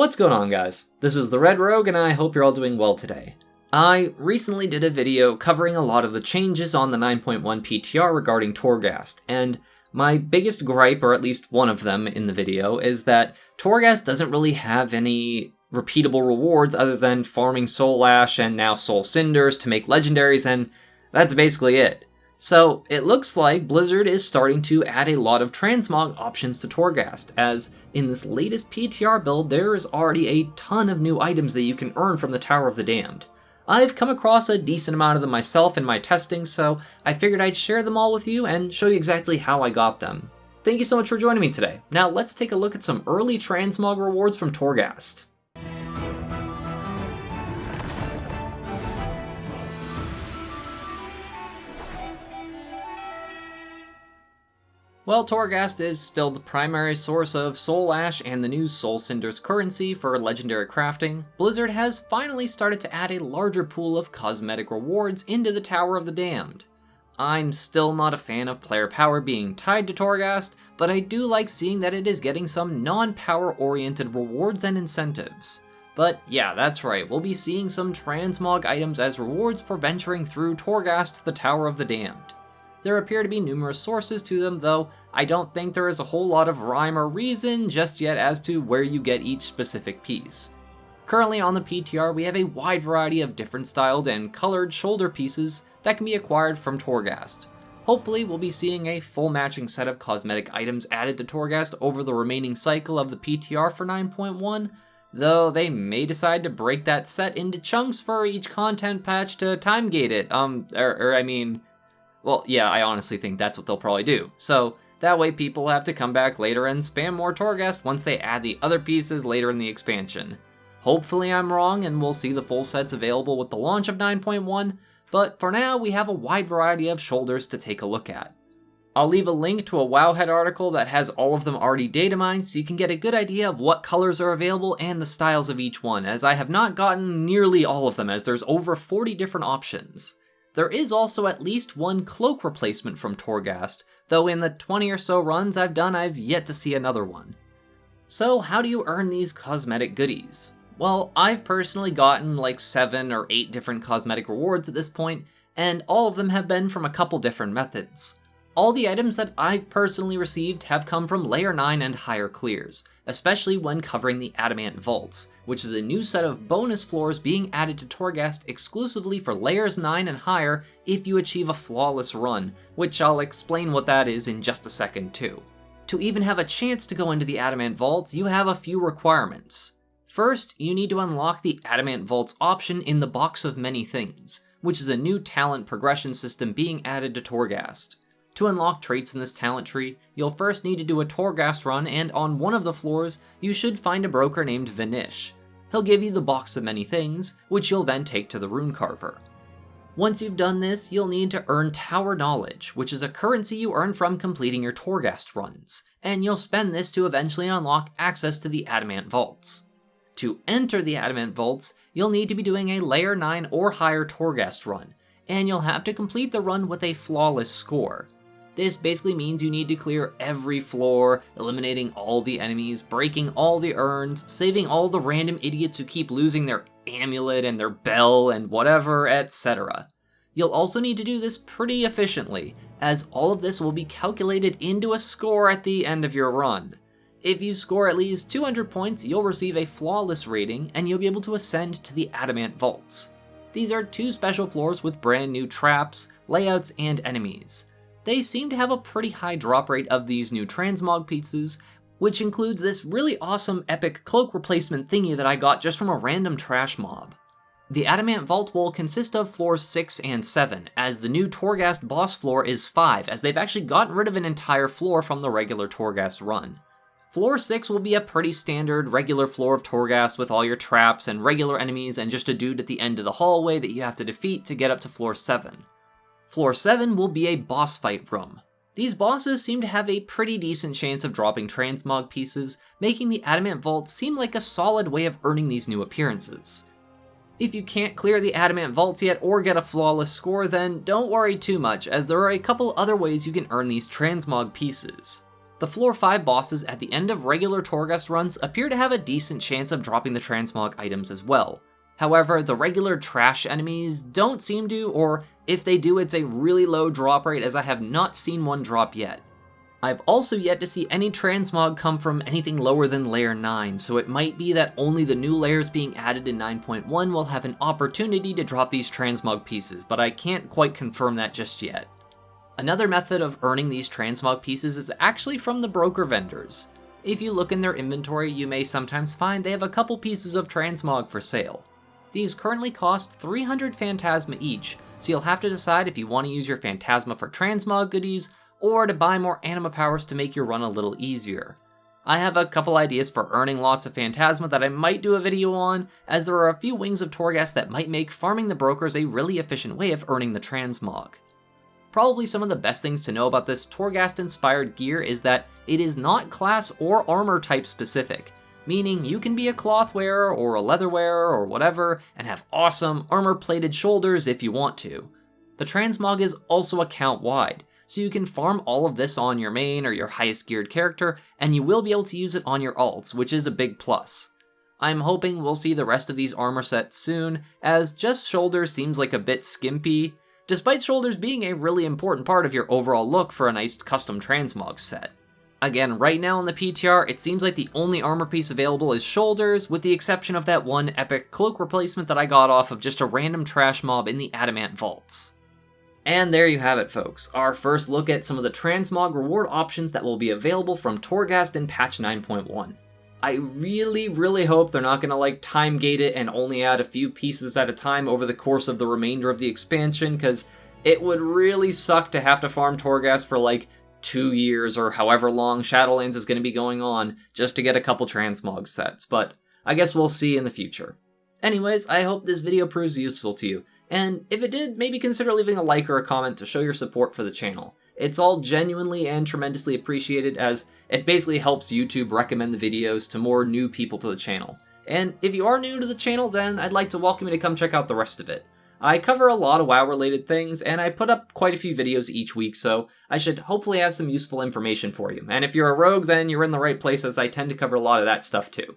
What's going on, guys? This is the Red Rogue, and I hope you're all doing well today. I recently did a video covering a lot of the changes on the 9.1 PTR regarding Torghast, and my biggest gripe, or at least one of them in the video, is that Torghast doesn't really have any repeatable rewards other than farming Soul Ash and now Soul Cinders to make legendaries, and that's basically it. So it looks like Blizzard is starting to add a lot of transmog options to Torghast, as in this latest PTR build there is already a ton of new items that you can earn from the Tower of the Damned. I've come across a decent amount of them myself in my testing, so I figured I'd share them all with you and show you exactly how I got them. Thank you so much for joining me today. Now let's take a look at some early transmog rewards from Torghast. While Torghast is still the primary source of Soul Ash and the new Soul Cinders currency for legendary crafting, Blizzard has finally started to add a larger pool of cosmetic rewards into the Tower of the Damned. I'm still not a fan of player power being tied to Torghast, but I do like seeing that it is getting some non-power oriented rewards and incentives. But yeah, that's right, we'll be seeing some transmog items as rewards for venturing through Torghast to the Tower of the Damned. There appear to be numerous sources to them, though I don't think there is a whole lot of rhyme or reason just yet as to where you get each specific piece. Currently on the PTR, we have a wide variety of different styled and colored shoulder pieces that can be acquired from Torghast. Hopefully, we'll be seeing a full matching set of cosmetic items added to Torghast over the remaining cycle of the PTR for 9.1, though they may decide to break that set into chunks for each content patch to time gate it, Well, yeah, I honestly think that's what they'll probably do. So that way people have to come back later and spam more Torghast once they add the other pieces later in the expansion. Hopefully I'm wrong and we'll see the full sets available with the launch of 9.1, but for now we have a wide variety of shoulders to take a look at. I'll leave a link to a Wowhead article that has all of them already data mined so you can get a good idea of what colors are available and the styles of each one, as I have not gotten nearly all of them as there's over 40 different options. There is also at least one cloak replacement from Torghast, though in the 20 or so runs I've done, I've yet to see another one. So how do you earn these cosmetic goodies? Well, I've personally gotten like 7 or 8 different cosmetic rewards at this point, and all of them have been from a couple different methods. All the items that I've personally received have come from Layer 9 and higher clears, especially when covering the Adamant Vaults, which is a new set of bonus floors being added to Torghast exclusively for Layers 9 and higher if you achieve a flawless run, which I'll explain what that is in just a second too. To even have a chance to go into the Adamant Vaults, you have a few requirements. First, you need to unlock the Adamant Vaults option in the Box of Many Things, which is a new talent progression system being added to Torghast. To unlock traits in this talent tree, you'll first need to do a Torghast run, and on one of the floors, you should find a broker named Vanish. He'll give you the Box of Many Things, which you'll then take to the Rune Carver. Once you've done this, you'll need to earn Tower Knowledge, which is a currency you earn from completing your Torghast runs, and you'll spend this to eventually unlock access to the Adamant Vaults. To enter the Adamant Vaults, you'll need to be doing a Layer 9 or higher Torghast run, and you'll have to complete the run with a flawless score. This basically means you need to clear every floor, eliminating all the enemies, breaking all the urns, saving all the random idiots who keep losing their amulet and their bell and whatever, etc. You'll also need to do this pretty efficiently, as all of this will be calculated into a score at the end of your run. If you score at least 200 points, you'll receive a flawless rating, and you'll be able to ascend to the Adamant Vaults. These are 2 special floors with brand new traps, layouts, and enemies. They seem to have a pretty high drop rate of these new transmog pieces, which includes this really awesome epic cloak replacement thingy that I got just from a random trash mob. The Adamant Vault will consist of floors 6 and 7, as the new Torghast boss floor is 5, as they've actually gotten rid of an entire floor from the regular Torghast run. Floor 6 will be a pretty standard regular floor of Torghast with all your traps and regular enemies and just a dude at the end of the hallway that you have to defeat to get up to floor 7. Floor 7 will be a boss fight room. These bosses seem to have a pretty decent chance of dropping transmog pieces, making the Adamant Vault seem like a solid way of earning these new appearances. If you can't clear the Adamant Vaults yet or get a flawless score, then don't worry too much, as there are a couple other ways you can earn these transmog pieces. The floor 5 bosses at the end of regular Torghast runs appear to have a decent chance of dropping the Transmog items as well. However, the regular trash enemies don't seem to, or if they do, it's a really low drop rate as I have not seen one drop yet. I've also yet to see any Transmog come from anything lower than layer 9, so it might be that only the new layers being added in 9.1 will have an opportunity to drop these Transmog pieces, but I can't quite confirm that just yet. Another method of earning these Transmog pieces is actually from the broker vendors. If you look in their inventory, you may sometimes find they have a couple pieces of Transmog for sale. These currently cost 300 Phantasma each, so you'll have to decide if you want to use your Phantasma for Transmog goodies, or to buy more anima powers to make your run a little easier. I have a couple ideas for earning lots of Phantasma that I might do a video on, as there are a few wings of Torghast that might make farming the brokers a really efficient way of earning the Transmog. Probably some of the best things to know about this Torghast-inspired gear is that it is not class or armor type specific, meaning you can be a cloth wearer or a leather wearer or whatever and have awesome armor-plated shoulders if you want to. The Transmog is also account-wide, so you can farm all of this on your main or your highest geared character, and you will be able to use it on your alts, which is a big plus. I'm hoping we'll see the rest of these armor sets soon, as just shoulders seems like a bit skimpy, despite shoulders being a really important part of your overall look for a nice custom Transmog set. Again, right now in the PTR, it seems like the only armor piece available is shoulders, with the exception of that one epic cloak replacement that I got off of just a random trash mob in the Adamant vaults. And there you have it, folks, our first look at some of the Transmog reward options that will be available from Torghast in patch 9.1. I really hope they're not gonna time gate it and only add a few pieces at a time over the course of the remainder of the expansion, because it would really suck to have to farm Torghast for 2 years or however long Shadowlands is gonna be going on just to get a couple Transmog sets, but I guess we'll see in the future. Anyways, I hope this video proves useful to you, and if it did, maybe consider leaving a like or a comment to show your support for the channel. It's all genuinely and tremendously appreciated, as it basically helps YouTube recommend the videos to more new people to the channel. And if you are new to the channel, then I'd like to welcome you to come check out the rest of it. I cover a lot of WoW related things, and I put up quite a few videos each week, so I should hopefully have some useful information for you. And if you're a rogue, then you're in the right place, as I tend to cover a lot of that stuff too.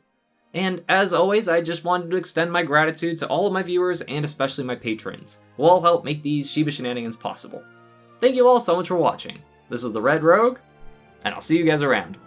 And as always, I just wanted to extend my gratitude to all of my viewers, and especially my patrons, who all help make these Shiba Shenanigans possible. Thank you all so much for watching. This is the Red Rogue, and I'll see you guys around.